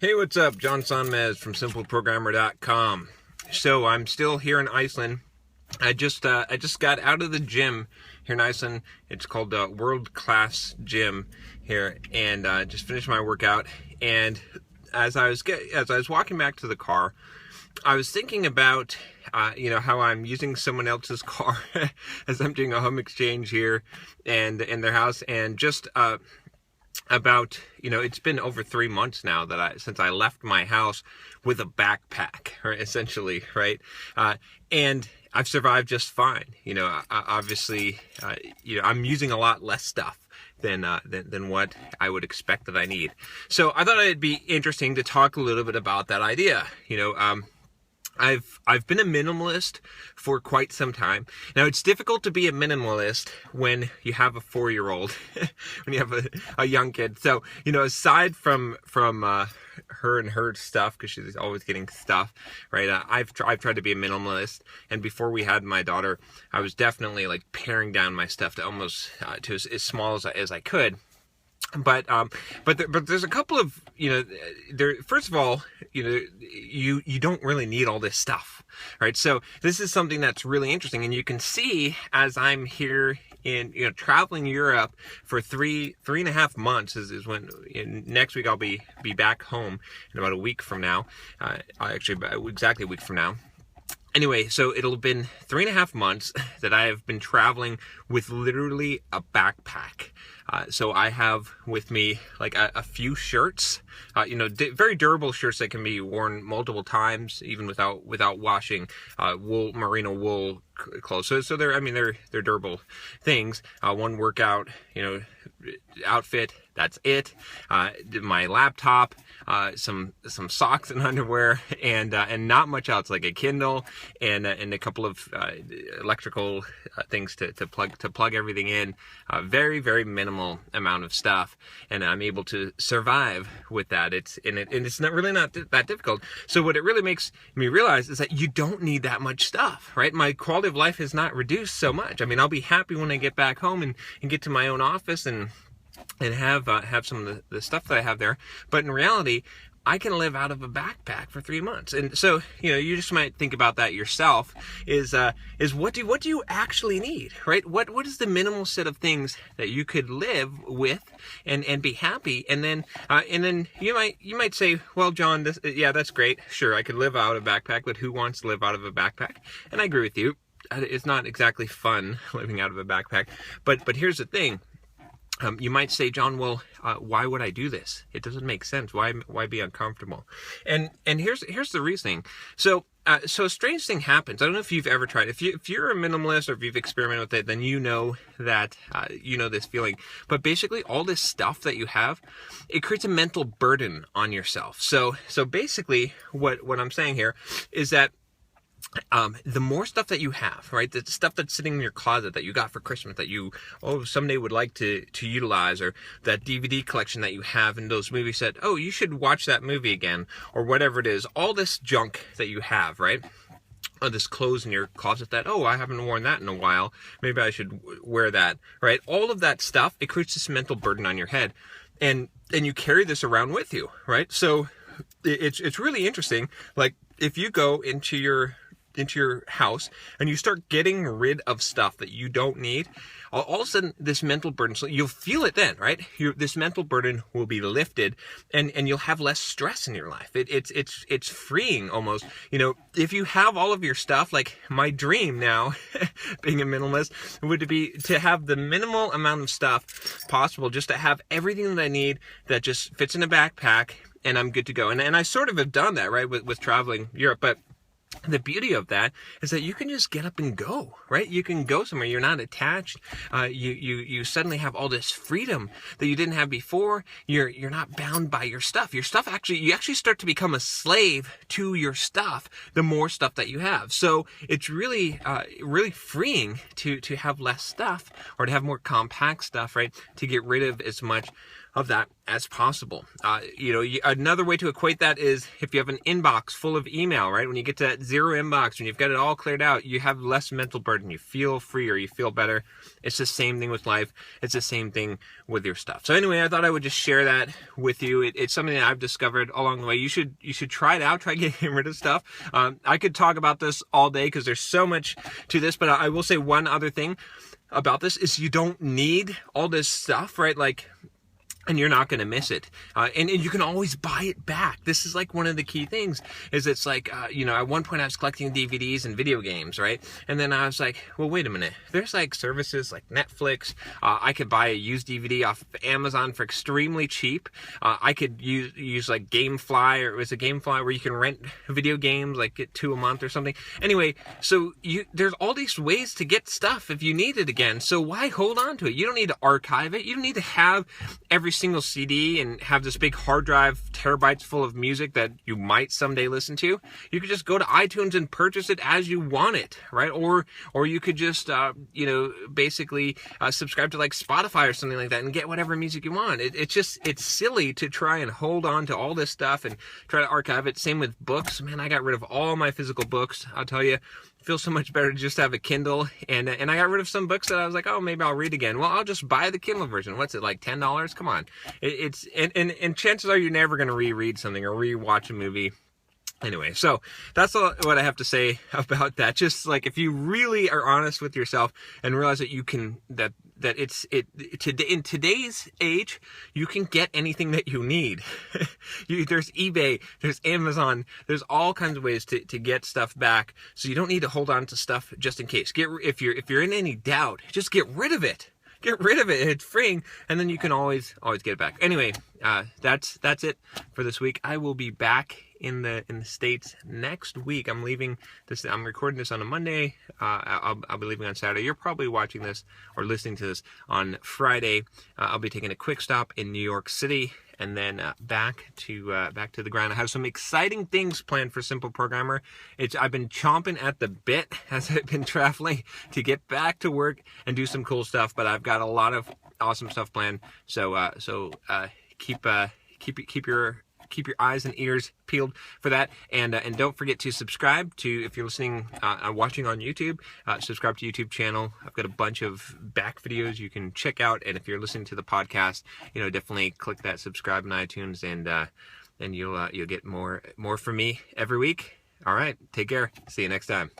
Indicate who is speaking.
Speaker 1: Hey, what's up? John Sonmez from SimpleProgrammer.com. So I'm still here in Iceland. I just got out of the gym here in Iceland. It's called World Class Gym here, and just finished my workout. And as I was walking back to the car, I was thinking about how I'm using someone else's car as I'm doing a home exchange here and in their house, and just about, it's been over 3 months now since I left my house with a backpack, right, essentially, right? And I've survived just fine. Obviously, I'm using a lot less stuff than what I would expect that I need. So I thought it'd be interesting to talk a little bit about that idea. I've been a minimalist for quite some time. Now, it's difficult to be a minimalist when you have a 4-year-old, when you have a young kid. So, aside from her and her stuff, because she's always getting stuff, right? I've tried to be a minimalist, and before we had my daughter, I was definitely like paring down my stuff to almost to as small as I could. But there's a couple of, first of all, you don't really need all this stuff, right? So this is something that's really interesting. And you can see as I'm here in, traveling Europe for three and a half months is when next week I'll be back home in about a week from now. Actually, exactly a week from now. Anyway, so it'll have been 3.5 months that I have been traveling with literally a backpack. So I have with me like a few shirts, very durable shirts that can be worn multiple times, even without washing, merino wool clothes. So they're durable things. One workout, outfit. That's it. My laptop, some socks and underwear, and not much else, like a Kindle and a couple of electrical things to plug everything in. Very, very minimal amount of stuff, and I'm able to survive with that. It's not really not that difficult. So what it really makes me realize is that you don't need that much stuff, right? My quality of life has not reduced so much. I mean, I'll be happy when I get back home and get to my own office and have some of the stuff that I have there. But in reality, I can live out of a backpack for 3 months. And so, you just might think about that yourself, is what do you actually need, right? What is the minimal set of things that you could live with and be happy? And then you might say, well, John, that's great. Sure, I could live out of a backpack, but who wants to live out of a backpack? And I agree with you. It's not exactly fun living out of a backpack. But here's the thing. You might say, John, well, why would I do this? It doesn't make sense. Why be uncomfortable? And here's the reasoning. So a strange thing happens. I don't know if you've ever tried. If you're a minimalist or if you've experimented with it, then you know that this feeling. But basically, all this stuff that you have, it creates a mental burden on yourself. So basically, what I'm saying here is that the more stuff that you have, right, the stuff that's sitting in your closet that you got for Christmas that you someday would like to utilize, or that DVD collection that you have and those movies that, you should watch that movie again, or whatever it is, all this junk that you have, right? This clothes in your closet that, I haven't worn that in a while, maybe I should wear that, right? All of that stuff, it creates this mental burden on your head, and you carry this around with you, right? So it's really interesting. Like, if you go into your house and you start getting rid of stuff that you don't need, all of a sudden this mental burden, so you'll feel it then, right? This mental burden will be lifted, and you'll have less stress in your life. It's freeing almost. If you have all of your stuff, like my dream now, being a minimalist, would be to have the minimal amount of stuff possible, just to have everything that I need that just fits in a backpack, and I'm good to go. And I sort of have done that, right, with traveling Europe, but the beauty of that is that you can just get up and go, right? You can go somewhere. You're not attached. You suddenly have all this freedom that you didn't have before. You're not bound by your stuff. Your stuff you actually start to become a slave to your stuff, the more stuff that you have. So it's really, really freeing to have less stuff, or to have more compact stuff, right? To get rid of as much of that as possible. Another way to equate that is if you have an inbox full of email, right? When you get to that zero inbox, when you've got it all cleared out, you have less mental burden. You feel freer. You feel better. It's the same thing with life. It's the same thing with your stuff. So anyway, I thought I would just share that with you. It's something that I've discovered along the way. You should try it out. Try getting rid of stuff. I could talk about this all day because there's so much to this, but I will say one other thing about this is you don't need all this stuff, right? And you're not going to miss it. And you can always buy it back. This is like one of the key things is it's like, at one point I was collecting DVDs and video games, right? And then I was like, well, wait a minute. There's like services like Netflix. I could buy a used DVD off of Amazon for extremely cheap. I could use like Gamefly, or it was a Gamefly where you can rent video games, like get 2 a month or something. Anyway, so there's all these ways to get stuff if you need it again. So why hold on to it? You don't need to archive it. You don't need to have every single CD and have this big hard drive, terabytes full of music that you might someday listen to. You could just go to iTunes and purchase it as you want it, right? Or you could just, basically subscribe to like Spotify or something like that and get whatever music you want. It's silly to try and hold on to all this stuff and try to archive it. Same with books. Man, I got rid of all my physical books. I'll tell you, feels so much better to just have a Kindle, and I got rid of some books that I was like, oh, maybe I'll read again. Well, I'll just buy the Kindle version. What's it, like $10? Come on. And chances are you're never going to reread something or rewatch a movie. Anyway, so that's what I have to say about that. Just like if you really are honest with yourself and realize that you can, in today's age, you can get anything that you need. There's eBay, there's Amazon, there's all kinds of ways to get stuff back. So you don't need to hold on to stuff just in case. If you're in any doubt, just get rid of it. Get rid of it. It's freeing, and then you can always get it back. Anyway, that's it for this week. I will be back in the States next week. I'm leaving this. I'm recording this on a Monday. I'll be leaving on Saturday. You're probably watching this or listening to this on Friday. I'll be taking a quick stop in New York City, and then back to the ground. I have some exciting things planned for Simple Programmer. I've been chomping at the bit as I've been traveling to get back to work and do some cool stuff. But I've got a lot of awesome stuff planned. So keep your eyes and ears peeled for that, and don't forget to subscribe to, if you're listening watching on YouTube, subscribe to YouTube channel. I've got a bunch of back videos you can check out, and if you're listening to the podcast, definitely click that subscribe in iTunes, and you'll get more from me every week. All right, take care. See you next time.